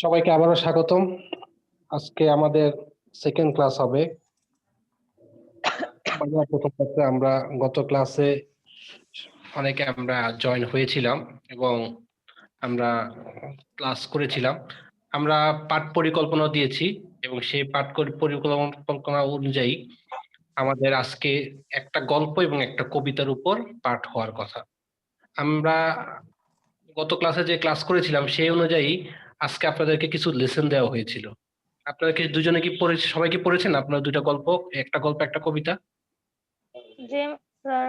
সবাইকে আবারও স্বাগতম। আজকে আমাদের সেকেন্ড ক্লাস হবে। প্রথম ক্লাসে আমরা গত ক্লাসে অনেকে আমরা জয়েন হয়েছিলাম এবং আমরা ক্লাস করেছিলাম। আমরা পাঠ পরিকল্পনা দিয়েছি এবং সেই পাঠ পরিকল্পনা অনুযায়ী আমাদের আজকে একটা গল্প এবং একটা কবিতার উপর পাঠ হওয়ার কথা। আমরা গত ক্লাসে যে ক্লাস করেছিলাম সেই অনুযায়ী আজকে আপনাদেরকে কিছু লেসন দেওয়া হয়েছিল। আপনারা কি দুজনে কি পড়েছে, সবাই কি পড়েছেন আপনারা দুইটা গল্প, একটা গল্প একটা কবিতা? জি স্যার।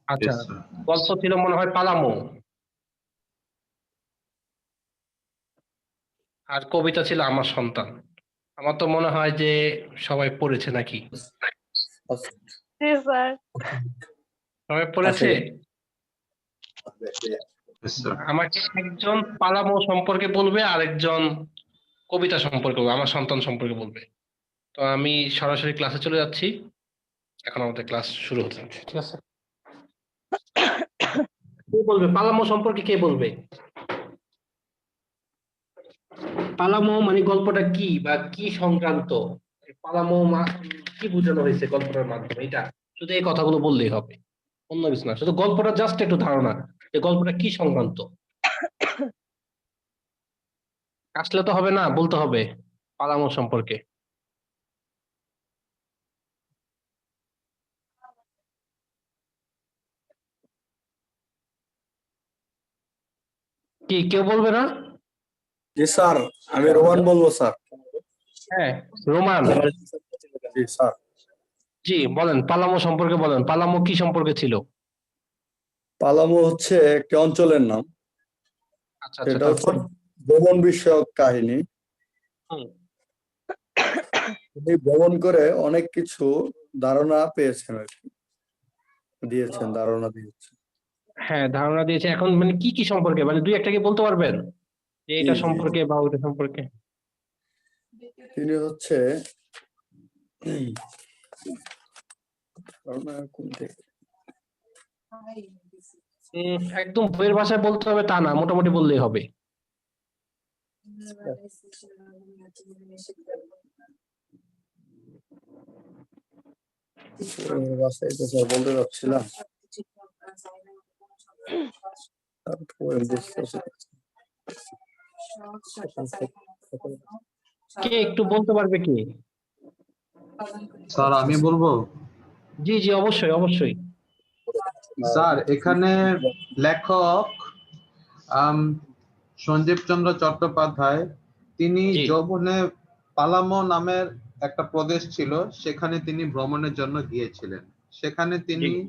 আচ্ছা, গল্প ছিল মনে হয় পালামো, আর কবিতা ছিল আমার সন্তান। আমার তো মনে হয় যে সবাই পড়েছে নাকি? জি স্যার। সবাই পড়েছে। আমাকে একজন পালামো সম্পর্কে বলবে, আরেকজন কবিতা সম্পর্কে বলবে, আমার সন্তান সম্পর্কে বলবে। তো আমি সরাসরি ক্লাসে চলে যাচ্ছি। এখন আমাদের ক্লাস শুরু হতে যাচ্ছে, ঠিক আছে? কে বলবে পালামো সম্পর্কে, কে বলবে? পালামো মানে গল্পটা কি বা কি সংক্রান্ত? পালামো কি বোঝানো হয়েছে গল্পটার মাধ্যমে, এটা শুধু এই কথাগুলো বললেই হবে, অন্য কিছু না। শুধু গল্পটা জাস্ট একটু ধারণা যে গল্পটা কি সংক্রান্ত। আসলে তো হবে না, বলতে হবে পালামো সম্পর্কে। কি কেউ বলবে না? জি স্যার, আমি রোমান বলবো স্যার। হ্যাঁ, রোমান। জি স্যার। জি বলেন, পালামো সম্পর্কে বলেন, পালামো কি সম্পর্কে ছিল? পালামো হচ্ছে একটি অঞ্চলের নাম। আচ্ছা আচ্ছা, এটা হচ্ছে তারপর? ভ্রমণ বিষয়ক কাহিনী। হুম। তিনি ভ্রমণ করে অনেক কিছু ধারণা পেয়েছেন আর কি, দিয়েছেন, ধারণা দিয়েছেন। হ্যাঁ, ধারণা দিয়েছে। এখন মানে কি কি সম্পর্কে, মানে দুই একটা কি বলতে পারবেন যে জি এটা জি সম্পর্কে বা ওইটা সম্পর্কে? তিনি হচ্ছে ধারণা কোন থেকে? একদম বইয়ের ভাষায় বলতে হবে তা না, মোটামুটি বললেই হবে। বাসায় তো স্যার বলতে যাচ্ছিলাম। তারপরে বুঝতেছি। কে একটু বলতে পারবে কি? স্যার আমি বলবো। জি জি, অবশ্যই অবশ্যই। স্যার এখানে লেখক সঞ্জীব চন্দ্র চট্টোপাধ্যায়, তিনি জি যৌবনে পালামো নামের একটা প্রদেশ ছিল, সেখানে তিনি ভ্রমণের জন্য গিয়েছিলেন। সেখানে তিনি জি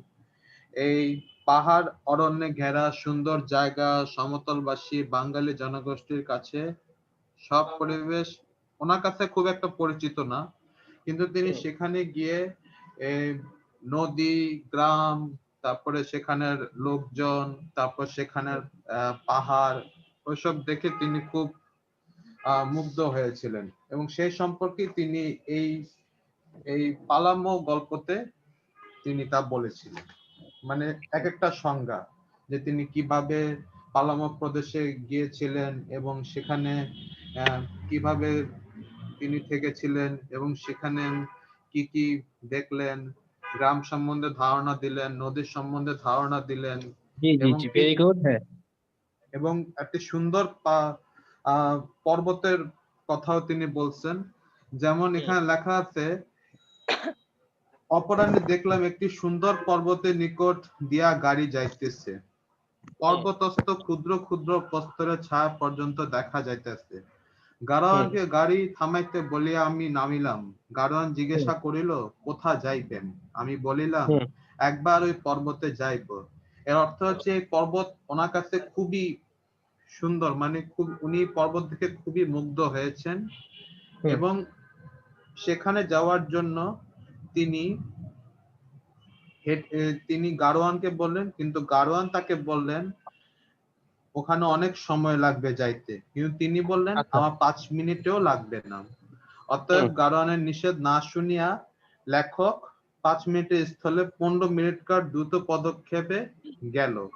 এই পাহাড় অরণ্যে ঘেরা সুন্দর জায়গা, সমতলবাসী বাঙালি জনগোষ্ঠীর কাছে সব পরিবেশ ওনার কাছে খুব একটা পরিচিত না, কিন্তু তিনি সেখানে গিয়ে এই নদী, গ্রাম, তারপরে সেখানের লোকজন, তারপর সেখানের পাহাড়, ওইসব দেখে তিনি খুব মুগ্ধ হয়েছিলেন এবং সেই সম্পর্কে তিনি এই এই পালামো গল্পতে তিনি তা বলেছিলেন। মানে এক একটা সংজ্ঞা, যে তিনি কিভাবে পালামো প্রদেশে গিয়েছিলেন এবং সেখানে কিভাবে তিনি থেকেছিলেন এবং সেখানে কি কি দেখলেন, গ্রাম সম্বন্ধে ধারণা দিলেন, নদীর সম্বন্ধে ধারণা দিলেন জি জি এবং জি, ভেরি গুড। হ্যাঁ, এবং একটি সুন্দর পর্বতের কথাও তিনি বলছেন। যেমন এখানে লেখা আছে, অপরাহ্নে দেখলাম একটি সুন্দর পর্বতের নিকট দিয়া গাড়ি যাইতেছে, পর্বতস্থ ক্ষুদ্র ক্ষুদ্র প্রস্তরের ছায়া পর্যন্ত দেখা যাইতেছে। গাড়োয়ানকে গাড়ি থামাইতে বলিয়া আমি নামিলাম। গাড়োয়ান জিজ্ঞাসা করিল, কোথা যাইবেন? আমি বলিলাম, একবার ওই পর্বতে যাইব। এর অর্থ হচ্ছে এই পর্বত ওনার কাছে খুবই সুন্দর, মানে খুব উনি পর্বত থেকে খুবই মুগ্ধ হয়েছেন এবং সেখানে যাওয়ার জন্য তিনি তিনি গাড়োয়ানকে বললেন, কিন্তু গাড়োয়ান তাকে বললেন ওখানে অনেক সময় লাগবে যাইতে, কিন্তু তিনি বললেন আমার 5 মিনিটেও লাগবে না। অতএব গাড়োয়ানের নিষেধ না শুনিয়া লেখক 5 মিনিটের স্থলে 15 মিনিটকার দ্রুত পদক্ষেপে গেল।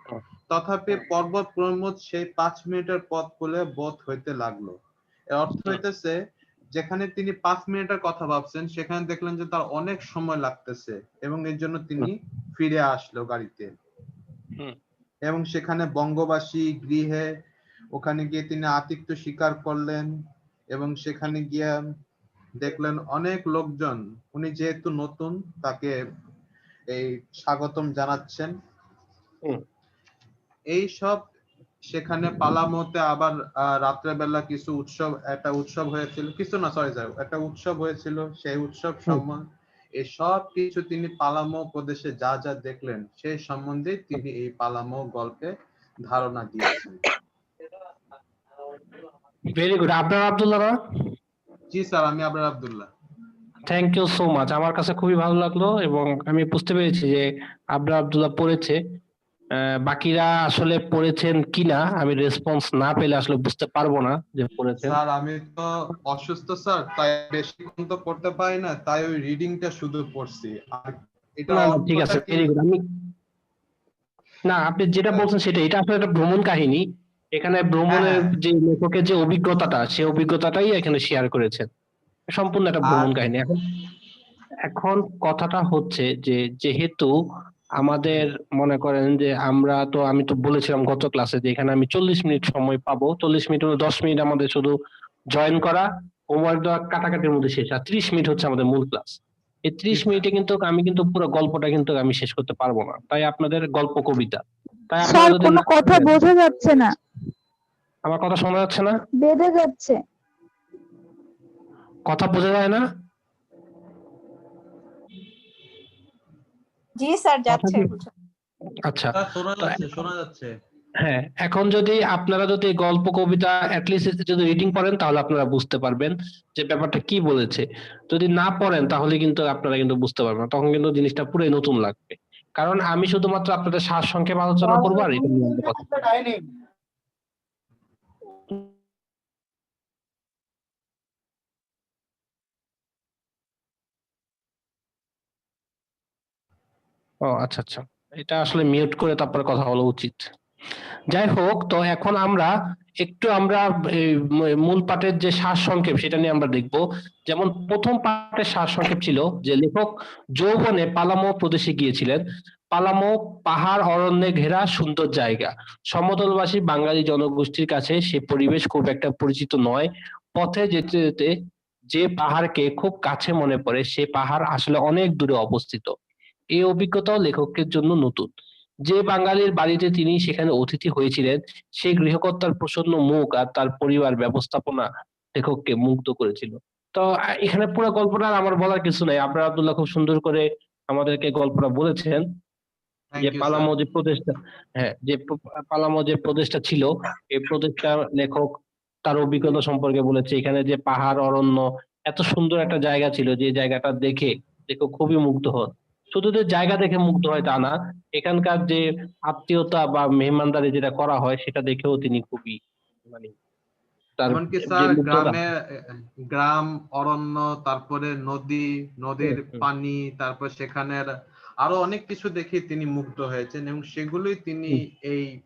তথাপি পর্বত প্রমোদ সেই 5 মিনিটের পথ বলে বোধ হইতে লাগলো। এর অর্থ হইতেছে যেখানে তিনি 5 মিনিটের কথা ভাবছেন সেখানে দেখলেন যে তার অনেক সময় লাগতেছে এবং এর জন্য তিনি ফিরে আসলো গাড়িতে। হুম। এবং সেখানে বঙ্গবাসী গৃহে ওখানে গিয়ে তিনি আতিথ্য স্বীকার করলেন এবং সেখানে গিয়ে দেখলেন অনেক লোকজন, উনি যেহেতু নতুন তাকে এই স্বাগতম জানাচ্ছেন। হুম। এই সব সেখানে পালামোতে আবার রাত্রেবেলা কিছু একটা উৎসব হয়েছিল, কিছু না সরি স্যার, একটা উৎসব হয়েছিল। সেই উৎসব সম্বন্ধে এই সব কিছু তিনি পালামো প্রদেশে যা যা দেখলেন সেই সম্বন্ধে তিনি এই পালামো গল্পে ধারণা দিয়েছেন। Very good. আবরার আব্দুল্লাহ না? জি স্যার, আমি Abrar Abdullah. Thank you so much. আমার কাছে খুবই ভালো লাগলো এবং আমি বুঝতে পেরেছি যে আবরার আব্দুল্লাহ পড়েছে। বাকিরা আসলে পড়েছেন কিনা আমি রেসপন্স না পেলে আসলে বুঝতে পারবো না যে পড়েছেন। স্যার আমি তো অসুস্থ স্যার, তাই বেশিক্ষণ তো পড়তে পারি না, তাই ওই রিডিংটা শুধু পড়ছি। আর এটা না, ঠিক আছে, অর্থটা কি? Very good. না, আপনি যেটা বলছেন সেটা, এটা আসলে একটা ভ্রমণ কাহিনী। এখানে ভ্রমণের হ্যাঁ। যে লেখকের যে অভিজ্ঞতাটা, সেই অভিজ্ঞতাটাই এখানে শেয়ার করেছেন। সম্পূর্ণ একটা ভ্রমণ আর কাহিনী। এখন এখন কথাটা হচ্ছে যে যেহেতু আমাদের মনে করেন যে আমি তো বলেছিলাম গত ক্লাসে যে এখানে আমি 40 মিনিট সময় পাবো। 40 মিনিট হলো 10 মিনিট আমাদের শুধু জয়েন করা, হোমওয়ার্ক দেওয়া, কাটাকাটির মধ্যে শেষ। আর 30 মিনিট হচ্ছে আমাদের মূল ক্লাস। এই 30 মিনিটে কিন্তু আমি পুরো গল্পটা আমি শেষ করতে পারবো না। তাই আপনাদের গল্প কবিতা। তাই আপনারা স্যার যদি কোনো না কথা পারেন- বোঝা যাচ্ছে না, আমার কথা শোনা যাচ্ছে না? বেঁধে যাচ্ছে। কথা বোঝা যায় না? জি স্যার, কথা যাচ্ছে। কি- আচ্ছা, স্যার শোনা তো যাচ্ছে, শোনা যাচ্ছে। হ্যাঁ, এখন যদি আপনারা গল্প কবিতা অ্যাটলিস্ট যদি রিডিং পড়েন তাহলে আপনারা বুঝতে পারবেন যে ব্যাপারটা কি বলেছে। যদি না পড়েন তাহলে আপনারা বুঝতে পারবেন না, তখন জিনিসটা পুরোই নতুন লাগবে। কারণ আমি শুধুমাত্র আপনাদের সারসংক্ষেপ আলোচনা করবো আর এটা নিয়ে আমরা কথা বলবো। ও আচ্ছা আচ্ছা, এটা আসলে মিউট করে তারপরে কথা বলা উচিত। যাই হোক, তো এখন আমরা এই মূল পাঠের যে সারসংক্ষেপ সেটা নিয়ে আমরা দেখব। যেমন প্রথম পাঠের সারসংক্ষেপ ছিল যে লেখক যৌবনে পালামো প্রদেশে গিয়েছিলেন। পালামো পাহাড় অরণ্যে ঘেরা সুন্দর জায়গা। সমতলবাসী বাঙালি জনগোষ্ঠীর কাছে সে পরিবেশ খুব একটা পরিচিত নয়। পথে যেতে যেতে যে পাহাড়কে খুব কাছে মনে পড়ে সে পাহাড় আসলে অনেক দূরে অবস্থিত। এই অভিজ্ঞতাও লেখকের জন্য নতুন। যে বাঙালির বাড়িতে তিনি সেখানে অতিথি হয়েছিলেন সেই গৃহকর্তার প্রসন্ন মুখ আর তার পরিবার ব্যবস্থাপনা লেখককে মুগ্ধ করেছিল। তো এখানে পুরো গল্পটা আর আমার বলার কিছু নাই। আবরার আব্দুল্লাহ খুব সুন্দর করে আমাদেরকে গল্পটা বলেছেন যে থ্যাংক ইউ স্যার। পালামো যে প্রদেশটা, হ্যাঁ, যে পালামো যে প্রদেশটা ছিল, এই প্রদেশটা লেখক তার অভিজ্ঞতা সম্পর্কে বলেছে। এখানে যে পাহাড় অরণ্য, এত সুন্দর একটা জায়গা ছিল যে জায়গাটা দেখে লেখক খুবই মুগ্ধ হন। শুধু যে জায়গা দেখে মুগ্ধ হয় তা না, এখানকার যে আত্মীয়তা বা মেহমানদারি যেটা করা হয় সেটা দেখেও তিনি খুবই মানে তার এমনকি যে স্যার মুগ্ধতা। গ্রাম, অরণ্য, তারপরে নদীর হুম। পানি, তারপর সেখানের আরো অনেক কিছু দেখে তিনি মুগ্ধ হয়েছেন এবং সেগুলোই তিনি হুম। এই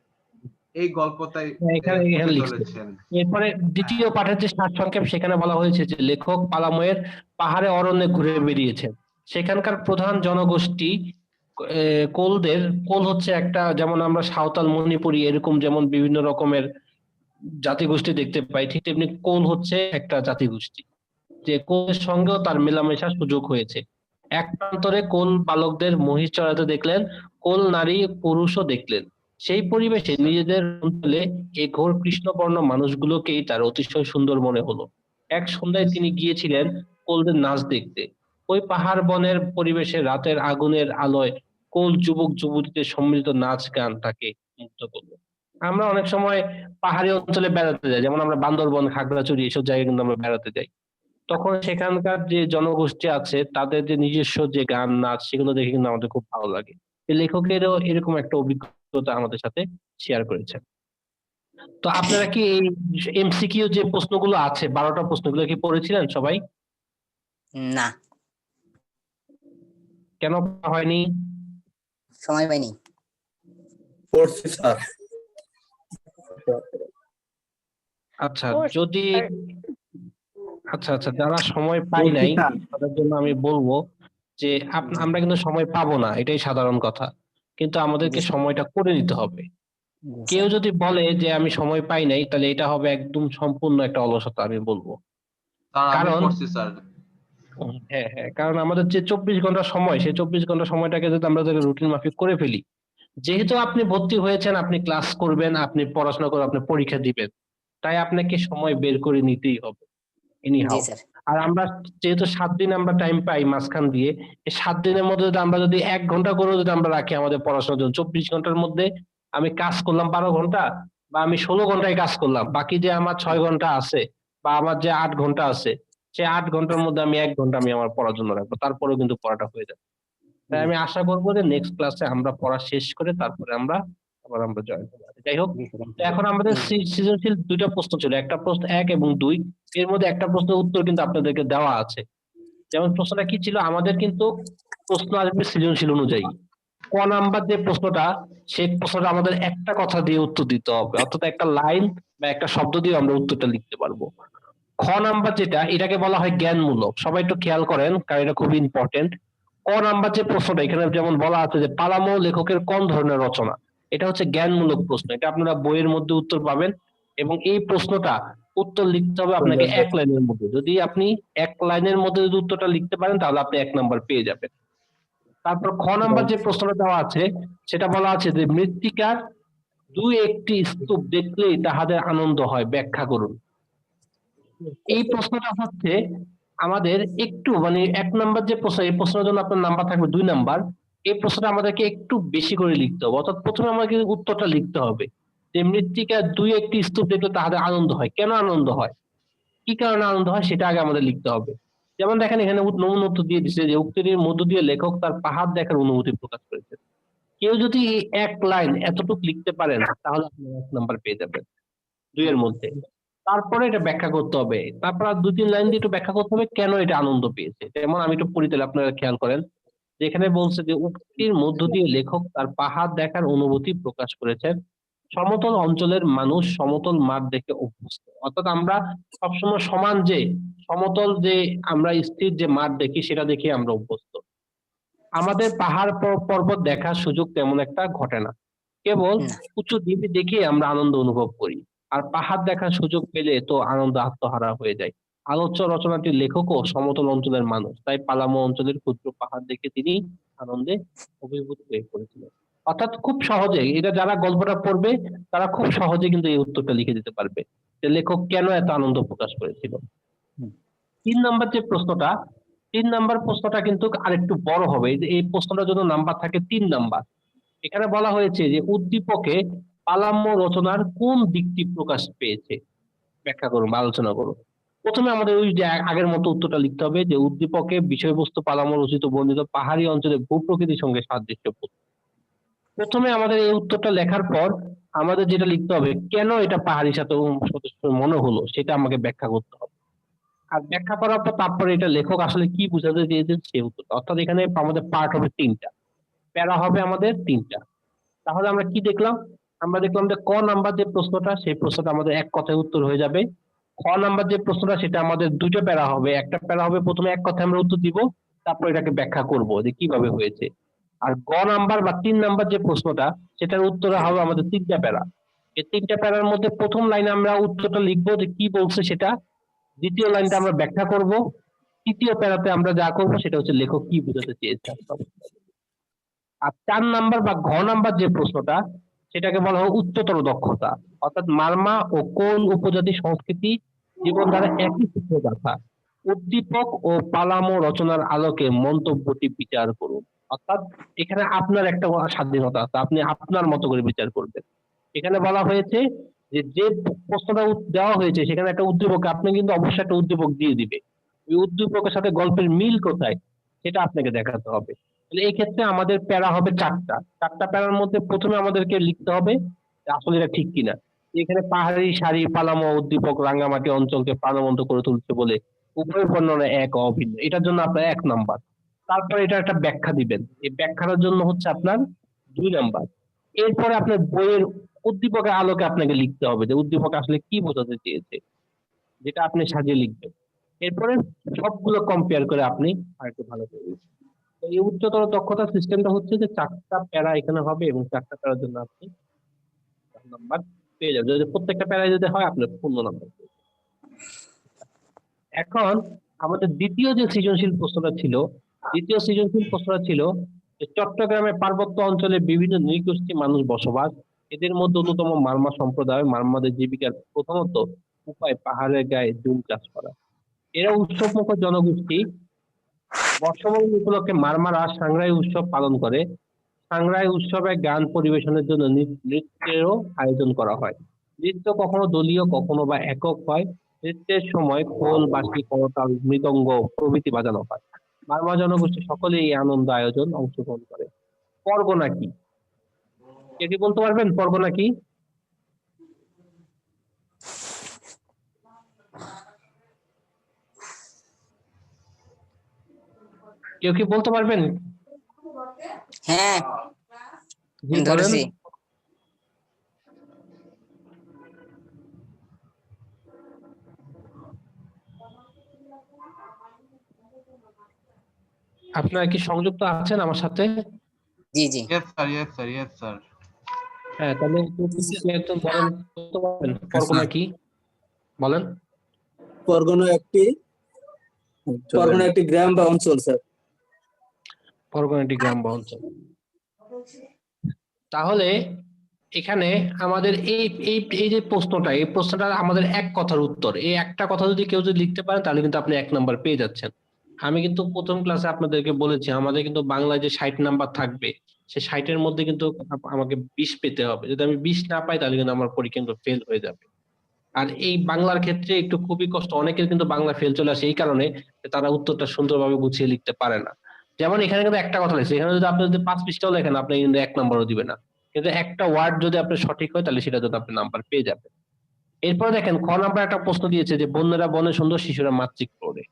এই গল্পটাই এখানে ফুটে লিখছে। তুলেছেন। এরপরে দ্বিতীয় পাঠের যে সারসংক্ষেপ সেখানে বলা হয়েছে যে লেখক পালাময়ের পাহাড়ে অরণ্যে ঘুরে বেরিয়েছেন। সেখানকার প্রধান জনগোষ্ঠী কোল হচ্ছে একটা, যেমন আমরা সাঁওতাল, মণিপুরি এরকম যেমন বিভিন্ন রকমের জাতিগোষ্ঠী দেখতে পাই, ঠিক তেমনি কোল হচ্ছে একটা জাতিগোষ্ঠী। যে কোলের সঙ্গেও তার মেলামেশার সুযোগ হয়েছে। এক প্রান্তরে কোল বালকদের মহিষ চড়াতে দেখলেন, কোল নারী পুরুষও দেখলেন। সেই পরিবেশে নিজেদের অঞ্চলে এই ঘোর কৃষ্ণবর্ণ মানুষগুলোকেই তার অতিশয় সুন্দর মনে হলো। এক সন্ধ্যায় তিনি গিয়েছিলেন কোলদের নাচ দেখতে। ওই পাহাড় বনের পরিবেশে রাতের আগুনের আলোয় কোল যুবক যুবতীদের সম্মিলিত নাচ গান তাকে মুগ্ধ করলো। আমরা অনেক সময় পাহাড়ি অঞ্চলে বেড়াতে যাই, যেমন আমরা বান্দরবন, খাগড়াছড়ি এসব জায়গায় আমরা বেড়াতে যাই। তখন সেখানকার যে জনগোষ্ঠী আছে তাদের যে নিজস্ব যে গান নাচ সেগুলো দেখে আমাদের খুব ভালো লাগে। এই লেখকেরও এরকম একটা অভিজ্ঞতা আমাদের সাথে শেয়ার করেছেন। তো আপনারা কি এই এমসিকিউ যে প্রশ্নগুলো আছে 12টা প্রশ্নগুলো কি পড়েছিলেন সবাই? না, কেন পড়া হয়নি? সময় পাইনি। পড়ছি স্যার। আচ্ছা ও যদি স্যার। আচ্ছা আচ্ছা যারা সময় পাই নাই তাদের জন্য আমি বলবো যে আমরা কিন্তু সময় পাবো না, এটাই সাধারণ কথা, কিন্তু আমাদেরকে জি। সময়টা করে নিতে হবে। কেউ যদি বলে যে আমি সময় পাই নাই, তাহলে এটা হবে একদম সম্পূর্ণ একটা অলসতা আমি বলবো। স্যার আমি কারণ পড়ছি স্যার। হ্যাঁ হ্যাঁ, কারণ আমাদের যে 24 ঘন্টা সময়, সেই 24 ঘন্টা সময়টাকে যদি আমরা রুটিন মাফিক করে ফেলি, যেহেতু আপনি ভর্তি হয়েছেন, আপনি ক্লাস করবেন, আপনি পড়াশোনা করে আপনি পরীক্ষা দিবেন, তাই আপনাকে সময় বের করে নিতেই হবে এনি জি হাউ। স্যার। আর আমরা যেহেতু 7 দিন আমরা টাইম পাই মাঝখান দিয়ে, এই 7 দিনের মধ্যে যদি আমরা 1 ঘন্টা করে যদি আমরা রাখি আমাদের পড়াশোনার জন্য, 24 ঘন্টার মধ্যে আমি কাজ করলাম 12 ঘন্টা, বা আমি 16 ঘন্টায় কাজ করলাম, বাকি যে আমার 6 ঘন্টা আছে বা আমার যে 8 ঘন্টা আছে, সেই 8 ঘন্টার মধ্যে আমি 1 ঘন্টা আমি আমার পড়ার জন্য রাখবো, তারপরেও কিন্তু পড়াটা হয়ে যাবে। তাই আমি আশা করবো যে নেক্সট ক্লাসে আমরা পড়া শেষ করে তারপরে আমরা জয়েন করবো। যাই হোক, তো এখন আমাদের সৃজনশীল 2টা প্রশ্ন ছিল, একটা প্রশ্ন 1 এবং 2। এর মধ্যে একটা প্রশ্নের উত্তর কিন্তু আপনাদেরকে দেওয়া আছে। যেমন প্রশ্নটা কি ছিল, আমাদের কিন্তু প্রশ্ন আসবে সৃজনশীল অনুযায়ী। ক নাম্বার যে প্রশ্নটা, সেই প্রশ্নটা আমাদের একটা কথা দিয়ে উত্তর দিতে হবে, অর্থাৎ একটা লাইন বা একটা শব্দ দিয়ে আমরা উত্তরটা লিখতে পারবো। খ নাম্বার যেটা, এটাকে বলা হয় জ্ঞানমূলক। সবাই একটু খেয়াল করেন, কারণ এটা খুব ইম্পর্টেন্ট। ক নাম্বার যে প্রশ্নটা, এখানে যেমন বলা আছে যে পালামৌ লেখকের কোন ধরনের রচনা, এটা হচ্ছে জ্ঞানমূলক প্রশ্ন, এটা আপনারা বইয়ের মধ্যে উত্তর পাবেন। এবং এই প্রশ্নটা উত্তর লিখতে হবে আপনাকে 1 লাইনের মধ্যে। যদি আপনি 1 লাইনের মধ্যে যদি উত্তরটা লিখতে পারেন, তাহলে আপনি 1 নাম্বার পেয়ে যাবেন। তারপর খ নাম্বার যে প্রশ্নটা দেওয়া আছে, সেটা বলা আছে যে মৃত্তিকার 2-1টি স্তূপ দেখলেই তাহাদের আনন্দ হয়, ব্যাখ্যা করুন। এই প্রশ্নটা হচ্ছে আমাদের একটু মানে 1 নাম্বার যে প্রশ্ন, এই প্রশ্নের জন্য আপনার নাম্বার থাকবে 2 নাম্বার। এই প্রশ্নটা আমাদেরকে একটু বেশি করে লিখতে হবে, অর্থাৎ প্রথমে আমাকে উত্তরটা লিখতে হবে যে মৃত্তিকার 2-1টি স্তূপ দেখলে তাহাদের আনন্দ হয়, কেন আনন্দ হয়, কি কারণে আনন্দ হয়, সেটা আগে আমাদের লিখতে হবে। যেমন দেখেন এখানে নমুনা উত্তর দিয়ে দিচ্ছে যে উক্তিটির মধ্য দিয়ে লেখক তার পাহাড় দেখার অনুভূতি প্রকাশ করেছেন। কেউ যদি এই 1 লাইন এতটুকু লিখতে পারেন, তাহলে আপনি 1 নাম্বার পেয়ে যাবেন 2 এর মধ্যে। তারপরে এটা ব্যাখ্যা করতে হবে, তারপর আর 2-3 লাইন দিয়ে একটু ব্যাখ্যা করতে হবে কেন এটা আনন্দ পেয়েছে। যেমন আমি একটু পড়ি, তাহলে আপনারা খেয়াল করেন, যেখানে বলছে যে উক্তির মধ্য দিয়ে লেখক তার পাহাড় দেখার অনুভূতি প্রকাশ করেছেন। সমতল অঞ্চলের মানুষ সমতল মাঠ দেখে অভ্যস্ত, অর্থাৎ আমরা সবসময় সমান যে সমতল যে আমরা স্থির যে মাঠ দেখি, সেটা দেখে আমরা অভ্যস্ত। আমাদের পাহাড় পর্বত দেখার সুযোগ তেমন একটা ঘটে না, কেবল না। উঁচু ঢিবি দেখে আমরা আনন্দ অনুভব করি। আর পাহাড় দেখার সুযোগ পেলে তো আনন্দ আত্মহারা হয়ে যায়। আলোচ্য রচনাটির লেখকও সমতল অঞ্চলের মানুষ, তাই পালামৌ অঞ্চলের ক্ষুদ্র পাহাড় দেখে তিনি আনন্দে অভিভূত হয়ে পড়েছিলেন। অর্থাৎ খুব সহজে এটা যারা গল্পটা পড়বে, তারা খুব সহজে কিন্তু এই উত্তরটা লিখে দিতে পারবে যে লেখক কেন এত আনন্দ প্রকাশ করেছিল। 3 নাম্বার যে প্রশ্নটা, 3 নাম্বার প্রশ্নটা কিন্তু আরেকটু বড় হবে। এই যে এই প্রশ্নটার জন্য নাম্বার থাকে 3 নাম্বার। এখানে বলা হয়েছে যে উদ্দীপকে পালাম্য রচনার কোন দিকটি প্রকাশ পেয়েছে, ব্যাখ্যা করুন বা আলোচনা করুন। প্রথমে আমাদের ওই যে আগের মতো উত্তরটা লিখতে হবে যে উদ্দীপকে বিষয়বস্তু পালাম্য রচিত বর্ণিত পাহাড়ি অঞ্চলে ভূপ্রকৃতির সঙ্গে সাদৃশ্যপূর্ণ। প্রথমে আমাদের এই উত্তরটা লেখার পর আমাদের যেটা লিখতে হবে, কেন এটা পাহাড়ির সাথে মনে হলো, সেটা আমাকে ব্যাখ্যা করতে হবে। আর ব্যাখ্যা করার পর তারপরে এটা লেখক আসলে কি বুঝাতে চেয়েছেন সেই উত্তরটা। অর্থাৎ এখানে আমাদের পার্ট হবে 3টা, প্যারা হবে আমাদের 3টা। তাহলে আমরা কি দেখলাম, আমরা দেখলাম যে ক নাম্বার যে প্রশ্নটা, সেই প্রশ্নটা আমাদের এক কথায় উত্তর হয়ে যাবে। খ নাম্বার যে প্রশ্নটা, সেটা আমাদের 2টা প্যারা হবে, একটা প্যারা হবে প্রথমে এক কথায় আমরা উত্তর দিব, তারপর এটাকে ব্যাখ্যা করব যে কিভাবে হয়েছে। আর গ নাম্বার বা 3 নাম্বার যে প্রশ্নটা, সেটার উত্তর হবে আমাদের 3টা প্যারা। এই 3টা প্যারার মধ্যে প্রথম লাইনে আমরা উত্তরটা লিখবো যে কি বলছে সেটা, দ্বিতীয় লাইনটা আমরা ব্যাখ্যা করব, তৃতীয় প্যারাতে আমরা যা করব সেটা হচ্ছে লেখক কি বোঝাতে চেয়েছে। আর 4 নাম্বার বা ঘ নাম্বার যে প্রশ্নটা, সেটাকে বলা হয় উচ্চতর দক্ষতা, অর্থাৎ মারমা ও কোন উপজাতি সংস্কৃতি জীবনধারা একই সূত্র গাথা। উদ্দীপক ও পালামৌ রচনার আলোকে মন্তব্যটি বিচার করুন। অর্থাৎ এখানে আপনার একটা স্বাধীনতা আছে, আপনি আপনার মতো করে বিচার করবেন। এখানে বলা হয়েছে যে যে প্রশ্নটা দেওয়া হয়েছে সেখানে একটা উদ্দীপক, আপনি কিন্তু অবশ্যই একটা উদ্দীপক দিয়ে দিবে, ওই উদ্দীপকের সাথে গল্পের মিল কোথায় সেটা আপনাকে দেখাতে হবে। তাহলে এই ক্ষেত্রে আমাদের প্যারা হবে 4টা প্যারার মধ্যে প্রথমে আমাদেরকে লিখতে হবে যে আসলে এটা ঠিক কিনা। এখানে পাহাড়ি সারি পালামৌ উদ্দীপক রাঙ্গামাটি অঞ্চলকে প্রাণবন্ত করে তুলছে বলে উভয় বর্ণনা এক অভিন্ন, এটার জন্য আপনার 1 নাম্বার। তারপর এটা একটা ব্যাখ্যা দিবেন, এই ব্যাখ্যাটার জন্য হচ্ছে আপনার 2 নাম্বার। এরপরে আপনার বইয়ের উদ্দীপকের আলোকে আপনাকে লিখতে হবে যে উদ্দীপক আসলে কি বোঝাতে চেয়েছে, যেটা আপনি সাজিয়ে লিখবেন। এরপরে সবগুলো কম্পেয়ার করে আপনি আরেকটু ভালো করে লিখবেন। তো এই উচ্চতর দক্ষতা সিস্টেমটা হচ্ছে যে 4টা প্যারা এখানে হবে এবং 4টা প্যারার জন্য আপনি নাম্বার পেয়ে যাবেন। যদি প্রত্যেকটা প্যারায় যদি হয় আপনার পূর্ণ নাম্বার। এখন আমাদের দ্বিতীয় যে সৃজনশীল প্রশ্নটা ছিল, যে চট্টগ্রামের পার্বত্য অঞ্চলে বিভিন্ন নৃগোষ্ঠী মানুষ বসবাস। এদের মধ্যে অন্যতম মারমা সম্প্রদায়। মারমাদের জীবিকার প্রথমত উপায় পাহাড়ের গায়ে জুম চাষ করা। এরা উৎসবমুখর জনগোষ্ঠী। বর্ষবরণ উপলক্ষে মারমারা সাংগ্রাই উৎসব পালন করে। সাংগ্রাই উৎসবে গান পরিবেশনের জন্য নৃত্যেরও আয়োজন করা হয়। নৃত্য কখনো দলীয় কখনো বা একক হয়। নৃত্যের সময় খোল, বাঁশি, করতাল, মৃদঙ্গ প্রভৃতি বাজানো হয়। মারমা জনগোষ্ঠী সকলে এই আনন্দ আয়োজন অংশগ্রহণ করে। পরগনা কি? কেউ কি বলতে পারবেন পরগনা কি? কেউ কি বলতে পারবেন? হ্যাঁ, জি বলেন। ধরেছি। আপনারা কি সংযুক্ত আছেন আমার সাথে? জি জি। Yes sir. হ্যাঁ, তাহলে একটু বলেন, বলতে পারবেন পরগনা কি? বলেন। পরগনা একটি গ্রাম বা অঞ্চল স্যার। পরগনা একটি গ্রাম বা অঞ্চল। তাহলে এখানে আমাদের এই এই এই যে প্রশ্নটা, এই প্রশ্নটা আমাদের এক কথার উত্তর। এই একটা কথা যদি কেউ যদি লিখতে পারেন তাহলে কিন্তু আপনি 1 নাম্বার পেয়ে যাচ্ছেন। আমি কিন্তু প্রথম ক্লাসে আপনাদেরকে বলেছি আমাদের কিন্তু বাংলায় যে 60 নাম্বার থাকবে সে 60-এর মধ্যে কিন্তু আমাকে 20 পেতে হবে। যদি আমি 20 না পাই তাহলে কিন্তু আমার পরীক্ষা কিন্তু ফেল হয়ে যাবে। আর এই বাংলার ক্ষেত্রে একটু খুবই কষ্ট। অনেকের কিন্তু বাংলা ফেল চলে আসে এই কারণে যে তারা উত্তরটা সুন্দরভাবে গুছিয়ে লিখতে পারে না। যেমন এখানে কিন্তু একটা কথা লেখছে, এখানে যদি আপনি যদি 5 পৃষ্ঠাও লেখেন আপনি কিন্তু 1 নাম্বারও দিবে না। কিন্তু একটা ওয়ার্ড যদি আপনার সঠিক হয় তাহলে সেটা যদি আপনি নাম্বার পেয়ে যাবেন। এরপরে দেখেন খ নাম্বার একটা প্রশ্ন দিয়েছে যে বন্যেরা বনে সুন্দর, শিশুরা মাতৃক করে।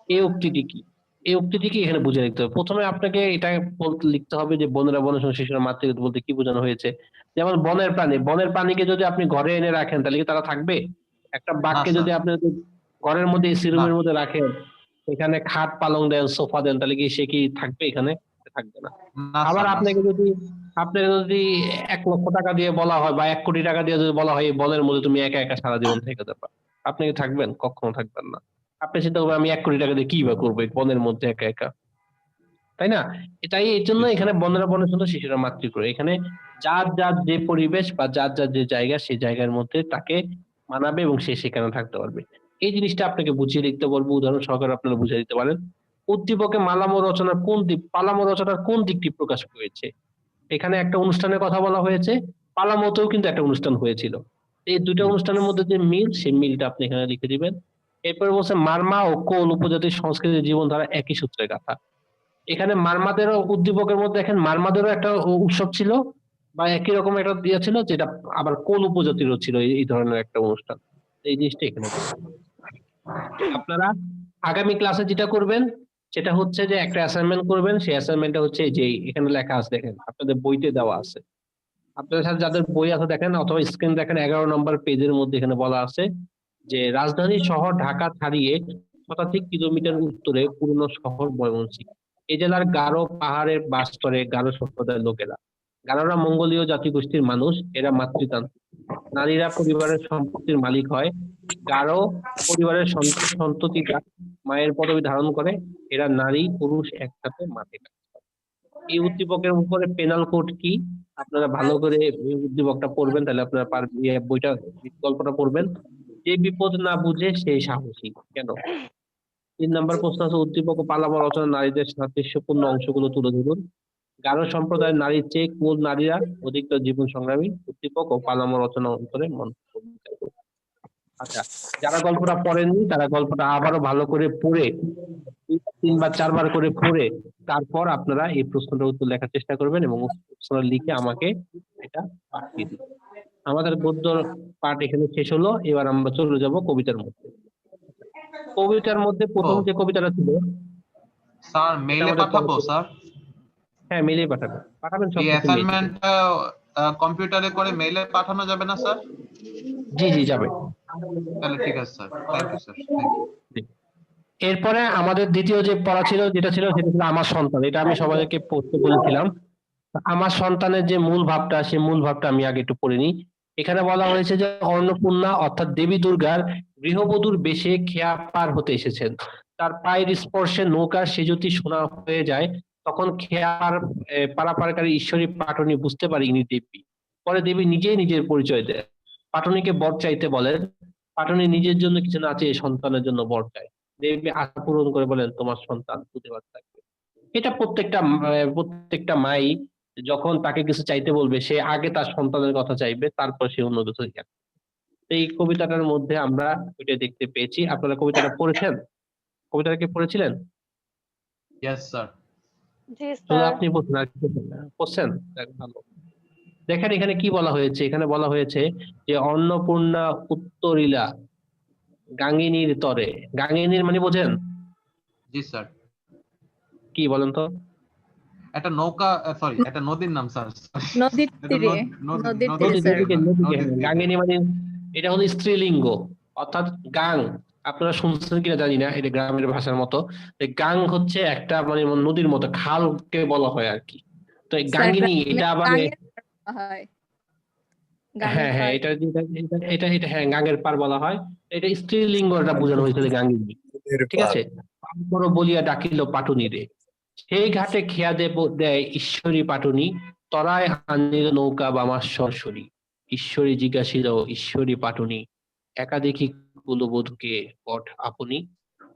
এই উক্তিটি কি? এই উক্তিটি কি এখানে বুঝে লিখতে হবে। প্রথমে আপনাকে এটা বলতে লিখতে হবে যে বন্যেরা বনে সুন্দর, শিশুরা মাতৃক বলতে কি বোঝানো হয়েছে। যেমন বনের প্রাণীকে যদি আপনি ঘরে এনে রাখেন তাহলে কি তারা থাকবে? একটা বাঘকে স্যার। যদি আপনি যদি ঘরের মধ্যে এসি রুমের মধ্যে রাখেন, এখানে খাট পালং দেন, সোফা দেন, তাহলে কি সে কি থাকবে এখানে? থাকবে না। না আবার স্যার, আপনাকে যদি 1 লক্ষ টাকা দিয়ে বলা হয় বা 1 কোটি টাকা দিয়ে যদি বলা হয় এই বনের মধ্যে তুমি একা একা সারা জীবন থেকে যাবা, আপনি কি থাকবেন? কখনো থাকবেন না। আপনি চিন্তা করবেন আমি 1 কোটি টাকা দিয়ে কি বা করবো এই বনের মধ্যে একা একা, তাই না? এটাই এর জন্য জি, এখানে বনেরা বনে সুন্দর, শিশুরা মাতৃ করে। এখানে যার যে পরিবেশ বা যার যে জায়গা সেই জায়গার মধ্যে তাকে মানাবে এবং সে সেখানে থাকতে পারবে। এই জিনিসটা আপনাকে বুঝিয়ে লিখতে বলবো, উদাহরণ সহকারে আপনারা বুঝিয়ে দিতে পারেন। উদ্দীপকে পালামো রচনার কোন দিকটি প্রকাশ পেয়েছে? এখানে একটা অনুষ্ঠানের কথা বলা হয়েছে, পালামোতেও কিন্তু একটা অনুষ্ঠান হয়েছিল। এই 2টা অনুষ্ঠানের মধ্যে যে মিল সেই মিলটা আপনি এখানে লিখে দিবেন। এরপরে বলছে মারমা ও কোল উপজাতির সংস্কৃতির জীবনধারা একই সূত্রে গাঁথা। এখানে মারমাদেরও উদ্দীপকের মধ্যে দেখেন মারমাদেরও একটা উৎসব ছিল বা একই রকম একটা ইয়ে ছিল যেটা আবার কোল উপজাতিরও ছিল এই ধরনের একটা অনুষ্ঠান। এই জিনিসটা এখানে বলা হয়েছে। আপনারা আগামী ক্লাসে যেটা করবেন সেটা হচ্ছে যে একটা অ্যাসাইনমেন্ট করবেন। সেই অ্যাসাইনমেন্টটা হচ্ছে এই যে এখানে লেখা আছে দেখেন, আপনাদের বইতে দেওয়া আছে। আপনাদের সাথে যাদের বই আছে দেখেন অথবা স্ক্রিন দেখেন 11 নম্বর পেজের মধ্যে এখানে বলা আছে যে রাজধানী শহর ঢাকা ছাড়িয়ে শতাধিক কিলোমিটার উত্তরে পুরনো শহর ময়মনসিংহ। এই জেলার গারো পাহাড়ে বাস করে গারো সম্প্রদায়ের লোকেরা। গারোরা মঙ্গোলীয় জাতিগোষ্ঠীর মানুষ। এরা মাতৃতান্ত্রিক। নারীরা পরিবারের সম্পত্তির মালিক হয়। গারো পরিবারের সন্ততিরা মায়ের পদবি ধারণ করে। এরা নারী পুরুষ একসাথে মাঠে কাজ করে। এই উদ্দীপকের উপরে পেনাল কোড কি? আপনারা ভালো করে এই উদ্দীপকটা পড়বেন তাহলে আপনারা বইটা গল্পটা পড়বেন। যে বিপদ না বুঝে সেই সাহসী। কেন? 3 নাম্বার প্রশ্ন আছে উদ্দীপক ও পালামো রচনা নারীদের সাদৃশ্যপূর্ণ অংশগুলো তুলে ধরুন। গারো সম্প্রদায়ের নারীর চেয়ে কোন নারীরা অধিকতর জীবন সংগ্রামী? উদ্দীপক ও পালামো রচনা অন্তরে মন্তব্য বিচার করুন। আচ্ছা, যারা গল্পটা পড়েননি তারা গল্পটা আবারও ভালো করে পড়ে 3 বা 4 বার করে পড়ে তারপর আপনারা এই প্রশ্নটার উত্তর লেখার চেষ্টা করবেন এবং প্রশ্ন লিখে আমাকে এটা পাঠিয়ে দিন। আমাদের গদ্য পাঠ এখানে শেষ হলো। এবার আমরা চলে যাব কবিতার মধ্যে। কবিতার মধ্যে প্রথম যে কবিতাটা ছিল স্যার এটা মেইলে আমাদের পাঠাবো স্যার? হ্যাঁ, মেইলে পাঠাবেন, পাঠাবেন সব এই কিছু মেইলে। অ্যাসাইনমেন্টটা কম্পিউটারে করে মেইলে পাঠানো যাবে না স্যার? জি জি, যাবে। তাহলে ঠিক আছে sir, thank you sir, thank you. জি। এরপরে আমাদের দ্বিতীয় যে পড়া ছিল, যেটা ছিল সেটা ছিল আমার সন্তান। এটা আমি সবাইকে পড়তে বলেছিলাম। আমার সন্তানের যে মূল ভাবটা, সেই মূল ভাবটা আমি আগে একটু পড়ে নিই। এখানে বলা হয়েছে যে অন্নপূর্ণা অর্থাৎ দেবী দুর্গার গৃহবধূর বেশে খেয়া পার হতে এসেছেন। তার পায়ের স্পর্শে নৌকার সেজতি সোনা হয়ে যায়। তখন খেয়া পারাপারকারী ঈশ্বরী পাটনি বুঝতে পারে ইনি দেবী। পরে দেবী নিজেই নিজের পরিচয় দেয়। পাটনিকে বর চাইতে বলেন। পাটনি নিজের জন্য কিছু না চেয়ে সন্তানের জন্য বর চায়। দেবী আশা পূরণ করে বলেন, তোমার সন্তান দুধে ভাত থাকবে। এটা প্রত্যেকটা মাই যখন তাকে কিছু চাইতে বলবে, সে আগে তার সন্তানের কথা চাইবে, তারপর সে অন্য কিছু চাইবে। তো এই কবিতাটার মধ্যে আমরা ওইটা দেখতে পেয়েছি। আপনারা কবিতাটা পড়েছেন? কবিতাটা কি পড়েছিলেন? Yes sir. জি শুধু স্যার। আপনি পড়ছেন, আর কিছু পড়ছেন? যাক, ভালো। দেখেন এখানে কি বলা হয়েছে। এখানে বলা হয়েছে যে অন্নপূর্ণা উত্তরিলা গাঙ্গিনীর তরে। গাঙ্গিনীর মানে বোঝেন জি স্যার। কি বলেন তো? একটা নৌকা, সরি, একটা নদীর নাম স্যার। নদীর এটা তীরে, নদীর তীরে নদী, স্যার। নদীকে নদীর হ্যাঁ, তীরে। গাঙ্গিনী মানে এটা হলো স্ত্রীলিঙ্গ, অর্থাৎ গাং। আপনারা শুনছেন কিনা জানি না, এটা গ্রামের ভাষার মতো। গাং হচ্ছে একটা মানে নদীর মতো, খালকে বলা হয় আর কি। তো এই স্যার গাঙ্গিনী এটা আবার গাঙের পার বলা হয়। গাঙের হ্যাঁ, পার। এটা হ্যাঁ, গাঙ্গের পার বলা হয়। এটা স্ত্রীলিঙ্গটা বোঝানো হয়েছিল গাঙ্গিনী। ঠিক আছে। পার করো বলিয়া ডাকিল পাটুনি রে, সেই ঘাটে খেয়া দেয় ঈশ্বরী পাটুনি, তরায় আনিল নৌকা বামার সরসরি। ঈশ্বরী জিজ্ঞাসিল ঈশ্বরী পাটুনি, একাধিকি কুলবধূকে পট আপনি।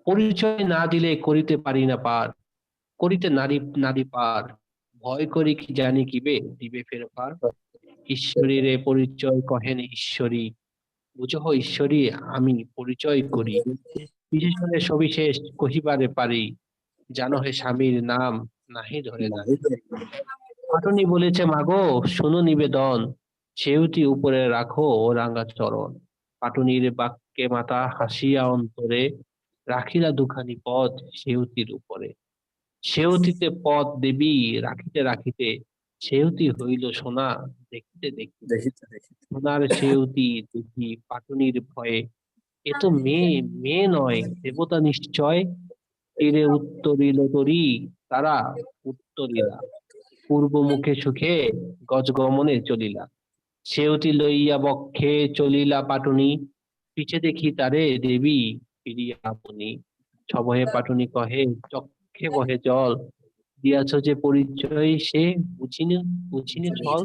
পরিচয় না দিলে করিতে পারি না পার, করিতে নারী পার, ভয় করি কি জানি কিবে দিবে ফের পার। ঈশ্বরীর পরিচয় কহেন ঈশ্বরী, বুঝহ ঈশ্বরী আমি পরিচয় করি, বিশেষণে সবিশেষ কহিবারে পারি, জানো হে স্বামীর নাম নাহি ধরে নারী। পাটনি বলেছে মাগো শোনো নিবেদন, সেউতি উপরে রাখো ও রাঙা চরণ। পাটনির বাক্যে মাতা হাসিয়া অন্তরে, রাখিলা দুখানি পদ সেউতির উপরে। সেউতিতে পদ দেবী রাখিতে রাখিতে, সেউতি হইল সোনা দেখিতে দেখিতে। দেখিতে দেখিতে সোনার সেউতি দেখি পাটনির ভয়ে, এ তো মেয়ে নয় দেবতা নিশ্চয়। তীরে উত্তরিল তরি, তারা উত্তরিলা, পূর্ব মুখে সুখে গজগমনে চলিলা। সেউতি লইয়া বক্ষে চলিলা পাটুনি, পিছে দেখি তারে দেবী ফিরিয়া আপনি। সভয়ে পাটুনি কহে চক্ষে বহে জল, দিয়াছ যে পরিচয় সে বুঝিনি বুঝিনি ছল।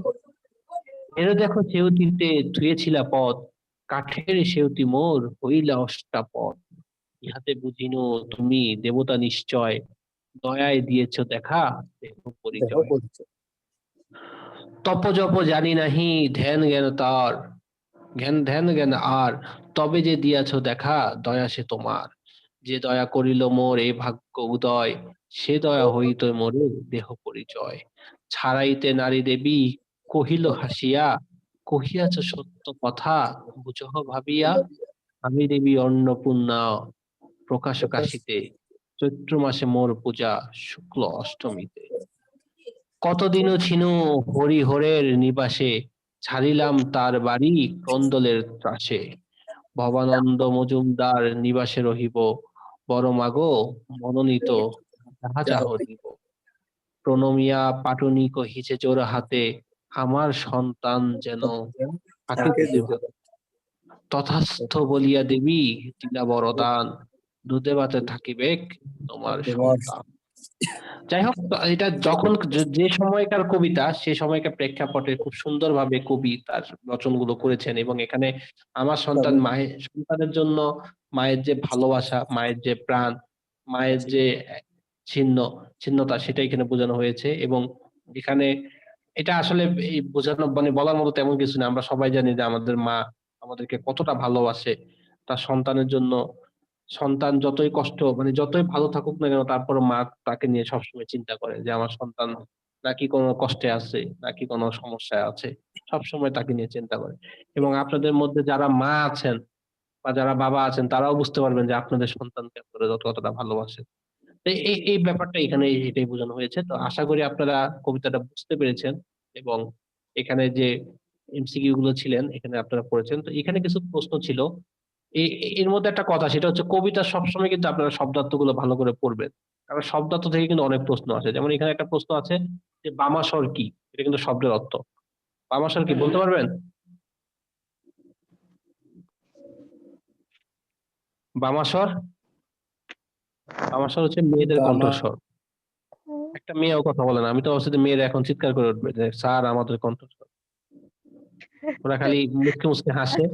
এর দেখো সেউতিতে ধুয়েছিলা পথ, কাঠের সেউতি মোর হইলা অষ্টাপথ। ইহাতে বুঝিন তুমি দেবতা নিশ্চয়, দয়ায় দিয়েছ দেখা দেহ দেহ পরিচয়। পরিচয়। তপ জপ জানি নাহি ধ্যান জ্ঞান তার, ধ্যান জ্ঞান আর, তবে যে দিয়াছ দেখা দয়া সে তোমার। যে দয়া করিল মোর এ ভাগ্য উদয়, সে দয়া হইত মোরে দেহ পরিচয়। ছাড়াইতে নারী দেবী কহিল হাসিয়া, কহিয়াছ সত্য কথা বুঝহ ভাবিয়া। আমি দেবী অন্নপূর্ণা প্রকাশ কাশিতে, চৈত্র মাসে মোর পূজা শুক্ল অষ্টমীতে। কতদিনও ছিনু হরিহরের নিবাসে, ছাড়িলাম তার বাড়ি ক্রন্দলের ত্রাসে। ভবানন্দ মজুমদার নিবাসে রহিব, বড় মাগো মনোনীত যাহা চাহ দিব। প্রণমিয়া পাটুনি কহিছে জোর হাতে, আমার সন্তান যেন থাকিতে থাকে দেব। তথাস্থ বলিয়া দেবী দিলা বরদান, দুধে ভাতে থাকিবেক তোমার তোমার সন্তান। যাই হোক, এটা যখন যে সময়কার কবিতা, সে সময়কার প্রেক্ষাপটে খুব সুন্দরভাবে কবি তার রচনগুলো করেছেন। এবং এখানে আমার সন্তান, মায়ের সন্তানের জন্য মায়ের যে ভালোবাসা, মায়ের যে প্রাণ, মায়ের যে ছিন্নতা, সেটা এখানে বোঝানো হয়েছে। এবং এখানে এটা আসলে এই বোঝানো মানে বলার মতো তেমন কিছু না। আমরা সবাই জানি যে আমাদের মা আমাদেরকে কতটা ভালোবাসে। তার সন্তানের জন্য সন্তান যতই কষ্ট মানে যতই ভালো থাকুক না কেন, তারপর মা তাকে নিয়ে সবসময় চিন্তা করে যে আমার সন্তান নাকি কোনো কষ্টে আছে, নাকি কোনো সমস্যায় আছে, সবসময় তাকে নিয়ে চিন্তা করে। এবং আপনাদের মধ্যে যারা মা আছেন বা যারা বাবা আছেন, তারাও বুঝতে পারবেন যে আপনাদের সন্তানকে আপনারা কতটা ভালোবাসেন। তো এই ব্যাপারটা এখানে এটাই বোঝানো হয়েছে। তো আশা করি আপনারা কবিতাটা বুঝতে পেরেছেন এবং এখানে যে এমসিকিউ গুলো ছিলেন এখানে আপনারা পড়েছেন। তো এখানে কিছু প্রশ্ন ছিল। এর মধ্যে একটা কথা, সেটা হচ্ছে কবিতা সবসময় কিন্তু আপনারা শব্দার্থগুলো ভালো করে পড়বেন। কারণ শব্দার্থ থেকে কিন্তু অনেক প্রশ্ন আসে। যেমন এখানে একটা প্রশ্ন আছে যে বামাস্বর কি? এটা কিন্তু শব্দের অর্থ। বামাস্বর কি বলতে পারবেন? বামাস্বর? বামাস্বর হচ্ছে মেয়েদের বামা কণ্ঠস্বর। একটা মেয়েও কথা বলে না। আমি তো ভাবছি যে মেয়েরা এখন চিৎকার করে উঠবে যে স্যার আমাদের কণ্ঠস্বর। ওরা খালি মুচকে মুচকে হাসে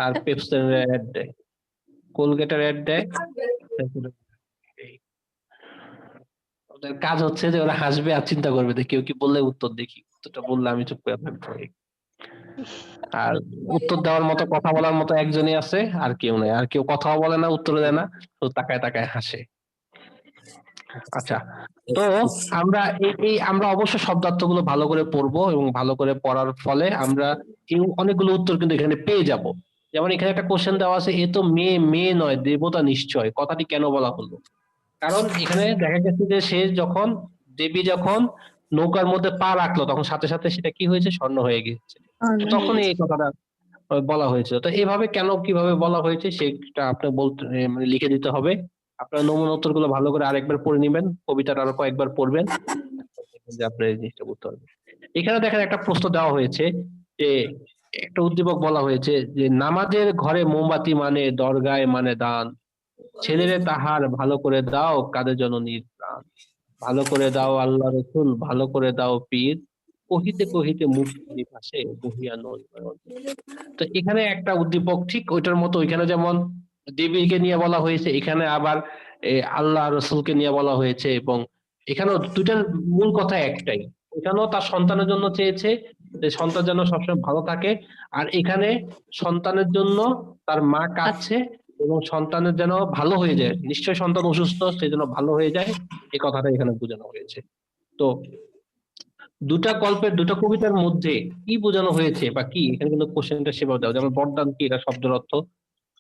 আর পেপসের অ্যাড দেয়, কোলগেটের অ্যাড দেয়। তারপরে এই ওদের কাজ হচ্ছে যে ওরা হাসবে আর চিন্তা করবে যে কেউ কি বললে উত্তর দেখি, উত্তরটা বললে আমি চুপ করে থাকবো। আর উত্তর দেওয়ার মতো, কথা বলার মতো একজনই আছে, আর কেউ নাই। আর কেউ কথাও বলে না, উত্তর দেয় না, তো তাকায় তাকায় হাসে। আচ্ছা, তো আমরা আমরা অবশ্য শব্দার্থগুলো ভালো করে পড়বো এবং ভালো করে পড়ার ফলে আমরা অনেকগুলো উত্তর কিন্তু এখানে পেয়ে যাব। যেমন এখানে একটা কোশ্চেন দেওয়া আছে, এ তো মেয়ে মেয়ে নয় দেবতা নিশ্চয়, কথাটি কেন বলা হলো? কারণ এখানে দেখা গেছে যে সে যখন, দেবী যখন নৌকার মধ্যে পা রাখলো তখন সাথে সাথে সেটা কি হয়েছে, স্বর্ণ হয়ে গেছে। তখনই এই কথাটা বলা হয়েছে। তো এইভাবে কেন কিভাবে বলা হয়েছে সেটা আপনি বলতে মানে লিখে দিতে হবে। আপনার নমুনা উত্তরগুলো ভালো করে আরেকবার পড়ে নিবেন, কবিতাটা আরো কয়েকবার পড়বেন, দেখবেন যে আপনার এই জিনিসটা বুঝতে পারবেন। এখানে দেখেন একটা প্রশ্ন দেওয়া হয়েছে যে একটা উদ্দীপক বলা হয়েছে যে নামাজের ঘরে মোমবাতি মানে দরগায় মানে দান, ছেলেরে তাহার ভালো করে দাও কাদের জননীর প্রাণ, ভালো করে দাও আল্লাহ রসুল, ভালো করে দাও পীর, কহিতে কহিতে মুক্তি ভাসে বহিয়া নয়ন। তো এখানে একটা উদ্দীপক ঠিক ওইটার মতো, ওইখানে যেমন দেবীকে নিয়ে বলা হয়েছে, এখানে আবার আল্লাহ রসুলকে নিয়ে বলা হয়েছে এবং এখানেও দুইটার মূল কথা একটাই। এখানেও তার সন্তানের জন্য চেয়েছে যে সন্তান যেন সবসময় ভালো থাকে, আর এখানে সন্তানের জন্য তার মা কাঁদছে এবং সন্তানের যেন ভালো হয়ে যায়, নিশ্চয় সন্তান অসুস্থ সে যেন ভালো হয়ে যায়, এই কথাটা এখানে বোঝানো হয়েছে। তো দুটা গল্পের, দুটা কবিতার মধ্যে কি বোঝানো হয়েছে বা কি, এখানে কিন্তু কোশ্চেনটা সেভাবে দেওয়া, যেমন বরদান কি এটা শব্দের অর্থ,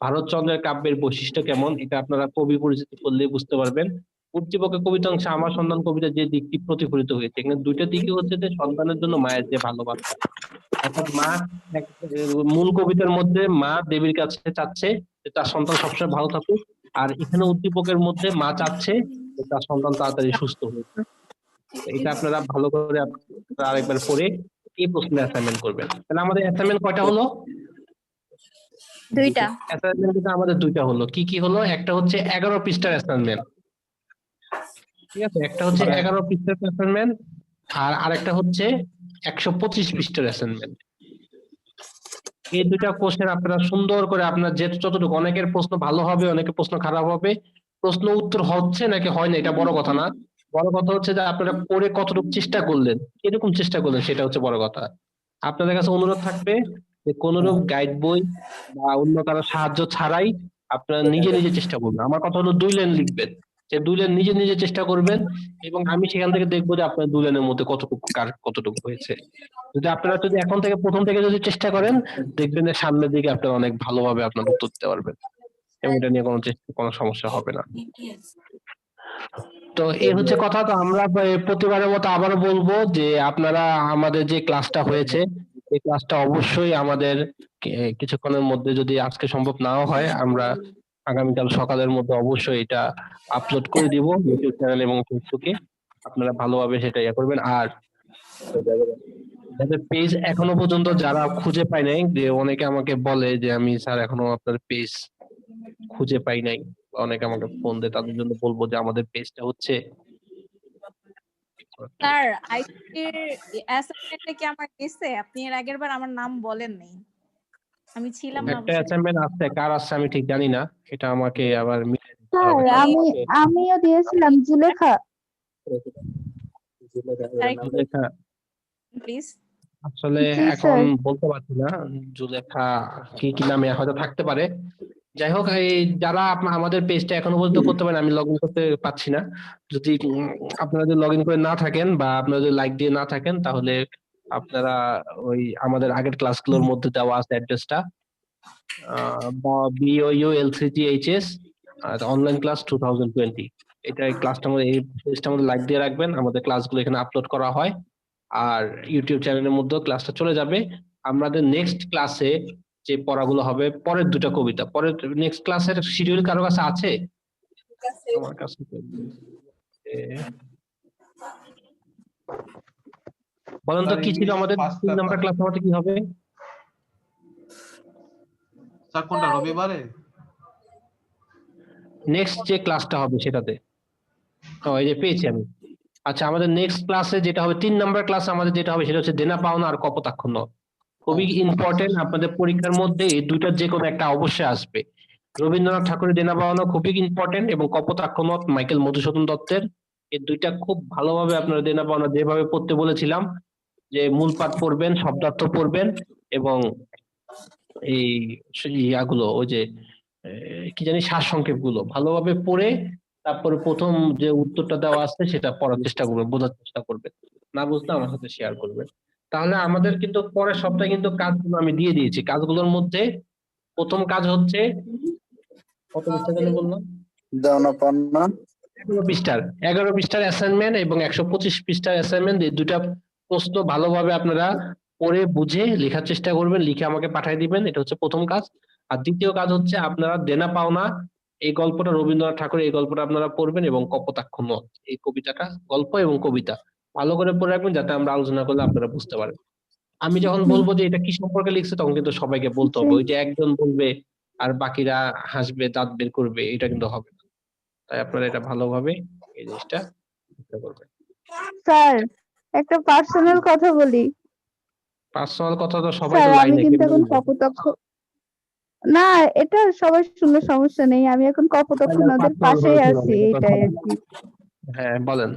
ভারতচন্দ্রের কাব্যের বৈশিষ্ট্য কেমন এটা আপনারা কবি পরিচিতি করলে বুঝতে পারবেন। উদ্দীপকের কবিতা অংশে আমার সন্তান কবিতা যে দিকটি প্রতিফলিত হয়েছে, এখানে দুইটা দিকই হচ্ছে যে সন্তানের জন্য মায়ের যে ভালোবাসা, অর্থাৎ মা মূল কবিতার মধ্যে মা দেবীর কাছে চাচ্ছে যে তার সন্তান সবসময় ভালো থাকুক, আর এখানে উদ্দীপকের মধ্যে মা চাচ্ছে যে তার সন্তান তাড়াতাড়ি সুস্থ হোক। এটা আপনারা ভালো করে আপনারা আরেকবার পড়ে এই প্রশ্নের অ্যাসাইনমেন্ট করবেন। তাহলে আমাদের অ্যাসাইনমেন্ট কয়টা হলো? দুইটা। অ্যাসাইনমেন্ট কিন্তু আমাদের দুইটা হলো। কি কি হলো? একটা হচ্ছে 11 পৃষ্ঠার অ্যাসাইনমেন্ট, ঠিক আছে, একটা হচ্ছে 11 পৃষ্ঠার অ্যাসাইনমেন্ট, আর আরেকটা হচ্ছে 125 পৃষ্ঠার অ্যাসাইনমেন্ট। এই দুইটা কোশ্চেন আপনারা সুন্দর করে, আপনার যে যতটুকু, অনেকের প্রশ্ন ভালো হবে অনেকের প্রশ্ন খারাপ হবে, প্রশ্ন উত্তর হচ্ছে নাকি হয় না এটা বড় কথা না, বড় কথা হচ্ছে যে আপনারা পড়ে কতটুকু চেষ্টা করলেন, কিরকম চেষ্টা করলেন সেটা হচ্ছে বড় কথা। আপনাদের কাছে অনুরোধ থাকবে যে কোনরূপ গাইড বই বা অন্য কারো সাহায্য ছাড়াই আপনারা নিজে নিজে চেষ্টা করবেন। আমার কথা হলো 2 লাইন লিখবেন, যে 2 লাইন নিজে নিজে চেষ্টা করবেন এবং আমি সেখান থেকে দেখবো যে আপনার 2 লাইনের মধ্যে কতটুকু কার কতটুকু হয়েছে। যদি আপনারা যদি এখন থেকে প্রথম থেকে যদি চেষ্টা করেন, দেখবেন যে সামনের দিকে আপনারা অনেক ভালোভাবে আপনার উত্তর দিতে পারবেন এবং এটা নিয়ে কোনো সমস্যা হবে না। তো এই হচ্ছে কথা। তো আমরা প্রতিবারের মতো আবারও বলবো যে আপনারা আমাদের যে ক্লাসটা হয়েছে এই ক্লাসটা অবশ্যই আমাদের কিছুক্ষণের মধ্যে, যদি আজকে সম্ভব নাও হয়, আমরা আগামীকাল সকালের মধ্যে অবশ্যই এটা আপলোড করে দিব ইউটিউব চ্যানেল এবং ফেসবুকে। আপনারা ভালোভাবে সেটা ইয়ে করবেন। আর যাদের পেজ এখনো পর্যন্ত যারা খুঁজে পায় নাই, যে অনেকে আমাকে বলে যে আমি স্যার এখনো আপনার পেজ খুঁজে পাই নাই, অনেকে আমাকে ফোন দেয়, তাদের জন্য বলবো যে আমাদের পেজটা হচ্ছে, স্যার আইসিটির অ্যাসাইনমেন্টে কি আমার গেছে? আপনি এর আগের বার আমার নাম বলেন নাই, আমি ছিলাম না। একটা অ্যাসাইনমেন্ট আছে, কার আছে আমি ঠিক জানি না, এটা আমাকে আবার স্যার আমিও দিয়েছিলাম জুলেখা। জুলেখা প্লিজ। আসলে জি, এখন স্যার। বলতে পারছি না জুলেখা কি কি নামে হয়তো থাকতে পারে। যাই হোক, এই যারা আমাদের পেজটা এখনো পর্যন্ত করতে পারেন, আমি লগ ইন করতে পারছি না, যদি আপনারা যদি লগ ইন করে না থাকেন বা আপনারা যদি লাইক দিয়ে না থাকেন, তাহলে আপনারা ওই আমাদের আগের ক্লাসগুলোর মধ্যে দেওয়া আছে অ্যাড্রেসটা, BOULCGHS অনলাইন ক্লাস 2020, এটা এই ক্লাসটার মধ্যে এই পেজটার মধ্যে লাইক দিয়ে রাখবেন। আমাদের ক্লাসগুলো এখানে আপলোড করা হয় আর ইউটিউব চ্যানেলের মধ্যেও ক্লাসটা চলে যাবে। আমাদের নেক্সট ক্লাসে যে পড়াগুলো হবে পরের দুটো কবিতা, পরের নেক্সট ক্লাসের শিডিউল কারো কাছে আছে? আমার কাছে তো বলেন তো স্যার, কি ছিল ইংলিশ আমাদের 5 3 নাম্বার পেপার। ক্লাস আমাদের কি হবে? স্যার কোনটা, রবিবারে? নেক্সট যে ক্লাসটা হবে সেটাতে। এই যে পেয়েছি আমি। আচ্ছা, আমাদের নেক্সট ক্লাসে যেটা হবে 3 নাম্বার ক্লাস আমাদের যেটা হবে সেটা হচ্ছে দেনা পাওনা আর কপোতাক্ষ নদ। খুবই ইম্পর্টেন্ট, আপনাদের পরীক্ষার মধ্যে এই দুইটার যে কোনো একটা অবশ্যই আসবে। রবীন্দ্রনাথ ঠাকুরের দেনা পাওনা খুবই ইম্পর্টেন্ট এবং কপোতাক্ষ নদ মাইকেল মধুসূদন দত্তের, এই দুইটা খুব ভালোভাবে আপনারা দেনা পাওনা যেভাবে পড়তে বলেছিলাম, যে মূল পাঠ পড়বেন, শব্দার্থ পড়বেন এবং এই ইয়াগুলো ওই যে কি জানি সারসংক্ষেপ গুলো ভালোভাবে পড়ে তারপরে প্রথম যে উত্তরটা দেওয়া আছে সেটা পড়ার চেষ্টা করবেন, বোঝার চেষ্টা করবেন। না বুঝলে আমার সাথে শেয়ার করবেন। তাহলে আমাদের কিন্তু পরের সপ্তাহে কিন্তু কাজগুলো আমি দিয়ে দিয়েছি। কাজগুলোর মধ্যে প্রথম কাজ হচ্ছে কত পৃষ্ঠা যেন বললাম, দেওনা পাওনা 11 পৃষ্ঠার অ্যাসাইনমেন্ট এবং 125 পৃষ্ঠার অ্যাসাইনমেন্ট, এই দুটা প্রশ্ন ভালোভাবে আপনারা পড়ে বুঝে লেখার চেষ্টা করবেন, লিখে আমাকে পাঠিয়ে দিবেন। এটা হচ্ছে প্রথম কাজ। আর দ্বিতীয় কাজ হচ্ছে আপনারা দেনা পাওনা এই গল্পটা, রবীন্দ্রনাথ ঠাকুরের এই গল্পটা আপনারা পড়বেন এবং কপোতাক্ষ নদ এই কবিতাটা, গল্প এবং কবিতা ভালো করে পড়ে রাখবেন যাতে আমরা আলোচনা করলে আপনারা বুঝতে পারেন। আমি যখন বলবো যে এটা কি সম্পর্কে লিখছে তখন কিন্তু সবাইকে বলতে হবে। ওই যে একজন বলবে আর বাকিরা হাসবে, দাঁত বের করবে, এটা কিন্তু হবে না। তাই আপনারা এটা ভালোভাবে এই জিনিসটা চেষ্টা করবেন। স্যার একটা পার্সোনাল কথা বলি। পার্সোনাল কথা তো সবাই স্যার তো আমি লাইনে কিন্তু এখন কপোতাক্ষ, না এটা সবার শুনলে সমস্যা নেই, আমি এখন কপোতাক্ষ নদের পাশেই আছি, এইটাই আর কি। হ্যাঁ বলেন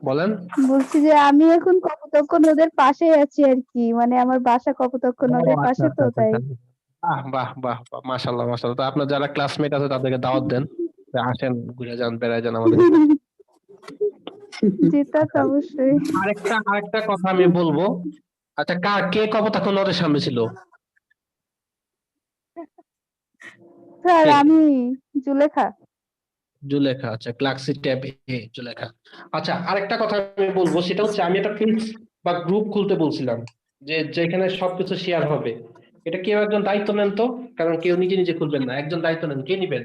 বলেন। বলছি যে আমি এখন কপোতাক্ষ নদের পাশেই আছি আর কি, মানে আমার বাসা কপোতাক্ষ নদের পাশে, তো তাই। বাহ বাহ বাহ বাহ, মাশাআল্লাহ মাশাআল্লাহ। তো আপনার যারা ক্লাসমেট আছে তাদেরকে দাওয়াত দেন, যে আসেন ঘুরে যান, বেড়ায় যান আমাদের সাথে। জি তা তো অবশ্যই। আরেকটা কথা আমি বলবো। আচ্ছা, কে কপোতাক্ষ নদের সামনে ছিল? স্যার কে? আমি জুলেখা। জুলেখা। আচ্ছা, ক্লাসি ট্যাব এ জুলেখা। আচ্ছা, আরেকটা কথা আমি বলবো, সেটা হচ্ছে আমি একটা পেজ বা গ্রুপ খুলতে বলছিলাম, যে যেখানে সবকিছু শেয়ার হবে। এটা কেউ একজন দায়িত্ব নেন তো, কারণ কেউ নিজে নিজে খুলবেন না, একজন দায়িত্ব নেন। কে নিবেন?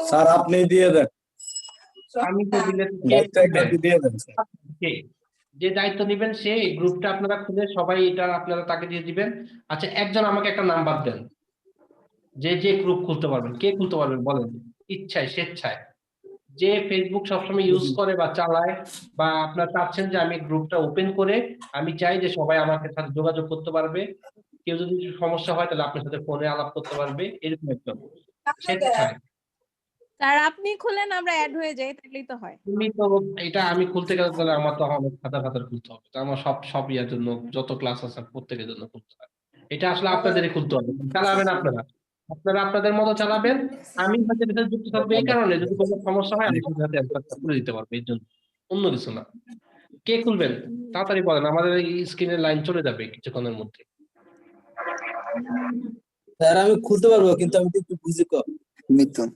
স্যার আপনি দিয়ে দেন, আমি তো দিলে কে দায়িত্ব খুলবেন? একজনকে দিয়ে দেন স্যার। কে? যে দায়িত্ব নিবেন সে এই গ্রুপটা আপনারা খুলে সবাই এটা আপনারা তাকে দিয়ে দিবেন। আচ্ছা, একজন আমাকে একটা নাম্বার দেন, যে গ্রুপ খুলতে পারবেন। কে খুলতে পারবেন বলেন, ইচ্ছায় স্বেচ্ছায়, যে ফেসবুক সবসময় ইউজ করে বা চালায়, বা আপনার চাচ্ছেন যে আমি গ্রুপটা ওপেন করে আমি চাই যে সবাই আমাকে সাথে যোগাযোগ করতে পারবে, কেউ যদি কিছু সমস্যা হয় তাহলে আপনার সাথে ফোনে আলাপ করতে পারবে, এরকম একজন স্বেচ্ছায়। স্যার আপনি খুলেন, আমরা অ্যাড হয়ে যাই, তাহলেই তো হয়। তুমি তো এটা আমি খুলতে গেলে তাহলে আমার তো অনেক খাতা খুলতে হবে, তো আমার সব ইয়ার জন্য যত ক্লাস আছে প্রত্যেকের জন্য খুলতে হবে। এটা আসলে আপনাদেরই খুলতে হবে, চালাবেন আপনারা, আপনাদের মতো চালাবেন। আমি হয়তো এটার সাথে যুক্ত থাকবো এই কারণে, যদি কোনো সমস্যা হয় আমি সাথে সাথে অ্যান্সারটা করে দিতে পারবো, এর জন্য, অন্য কিছু না। কে খুলবেন তাড়াতাড়ি বলেন, আমাদের এই স্ক্রিনের লাইন চলে যাবে কিছুক্ষণের মধ্যে। স্যার আমি খুলতে পারবো কিন্তু আমি তো একটু বুঝি কম। মিথুন।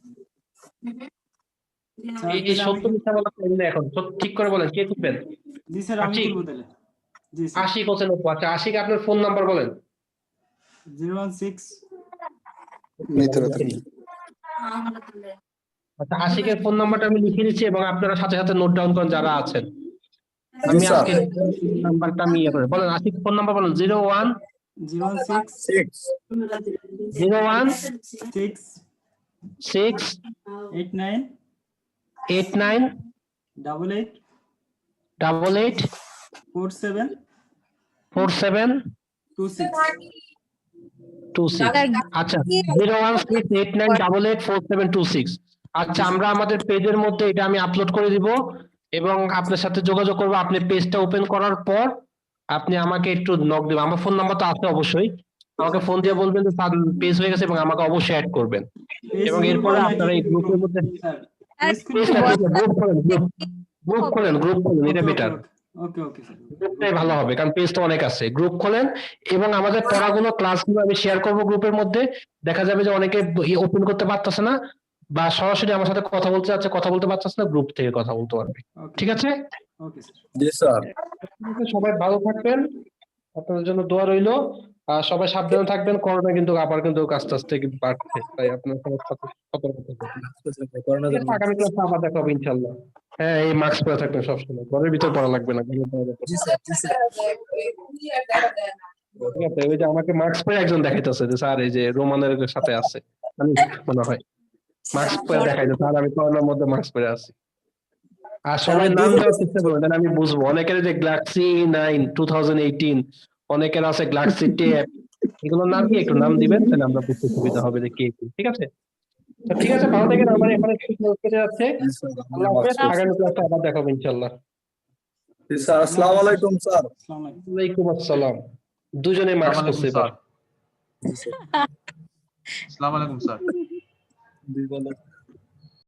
এই সত্য মিথ্যা বলা টাইম নেই এখন, ঠিক করে বলেন কে খুলবেন। জি স্যার আমি খুলবো তাহলে। জি স্যার। আশিক হোসেন অপু। আচ্ছা, আশিক আপনার ফোন নাম্বার বলেন। 016 মিথুন। আচ্ছা, আশিকের ফোন নাম্বারটা আমি লিখে নিচ্ছি এবং আপনারা সাথে সাথে নোট ডাউন করেন যারা আছেন। আমি স্যার। আজকে নাম্বারটা আমি ইয়ে করে বলেন। আশিক ফোন নাম্বার বলেন। 01 06 01 6 6 89 89 88 88 47 47 26। 26। আচ্ছা, 01689884726। আচ্ছা, আমরা আমাদের পেজের মধ্যে এটা আমি আপলোড করে দিব এবং আপনার সাথে যোগাযোগ করবো। আপনি পেজটা ওপেন করার পর আপনি আমাকে একটু নক দিবেন, আমার ফোন নাম্বার তো আছে অবশ্যই, আমাকে ফোন দিয়ে বলবেন যে স্যার পেজ হয়ে গেছে এবং আমাকে অবশ্যই অ্যাড করবেন। এবং এরপরে আপনারা এই গ্রুপের মধ্যে আর গ্রুপ করেন, এটা বেটার। ওকে ওকে স্যার গ্রুপটাই ভালো হবে, কারণ পেজ তো অনেক আছে। গ্রুপ খোলেন এবং আমাদের পড়াগুলো ক্লাসগুলো আমি শেয়ার করব গ্রুপের মধ্যে। দেখা যাবে যে অনেকে ওপেন করতে পারতেছে না বা সরাসরি আমার সাথে কথা বলতে যাচ্ছে, কথা বলতে পারতেছে না, গ্রুপ থেকে কথা বলতে পারবে। ওকে ঠিক আছে? ওকে স্যার জি স্যার। সবাই ভালো থাকবেন, আপনাদের জন্য দোয়া রইলো। আর সবাই সাবধানে থাকবেন, করোনা কিন্তু আবার কিন্তু আস্তে আস্তে বাড়ছে, তাই আপনার সবাই সতর্ক থাকবেন। করোনা ঠিক আছে, আগামী ক্লাসে আবার দেখা হবে ইনশাল্লাহ। হ্যাঁ, এই মাস্ক পরে থাকবেন সবসময়, ঘরের ভিতর পড়া লাগবে না, ঘরের বাইরে পড়া। জি স্যার জি স্যার ঠিক আছে, ওই যে আমাকে মাস্ক পরে একজন দেখাইতেছে যে স্যার এই যে রোমানের সাথে আছে, আমি মনে হয় মাস্ক পরে দেখাইতে, স্যার আমি করোনার মধ্যে মাস্ক পরে আছি। আর সবাই নাম দেওয়ার চেষ্টা করবেন, তাহলে আমি বুঝবো। অনেকের যে গ্যালাক্সি 9 2018, অনেকের আছে গ্যালাক্সি ট্যাব, এগুলোর নাম কি একটু নাম দিবেন, তাহলে আমরা বুঝতে সুবিধা হবে যে কে কি। ঠিক আছে, তো ঠিক আছে, ভালো থাকেন। আমার এখানে কেটে যাচ্ছে। জি স্যার, আল্লাহ হাফেজ, আগামী ক্লাসে আবার দেখা হবে ইনশাল্লাহ। জি স্যার, আসসালামু আলাইকুম স্যার। আসসালামু আলাইকুম। ওয়ালাইকুম আসসালাম। দুজনে মাস্ক আসসালামু পরছে আলাইকুম এবার। স্যার। আসসালামু আলাইকুম স্যার। দুই বেলা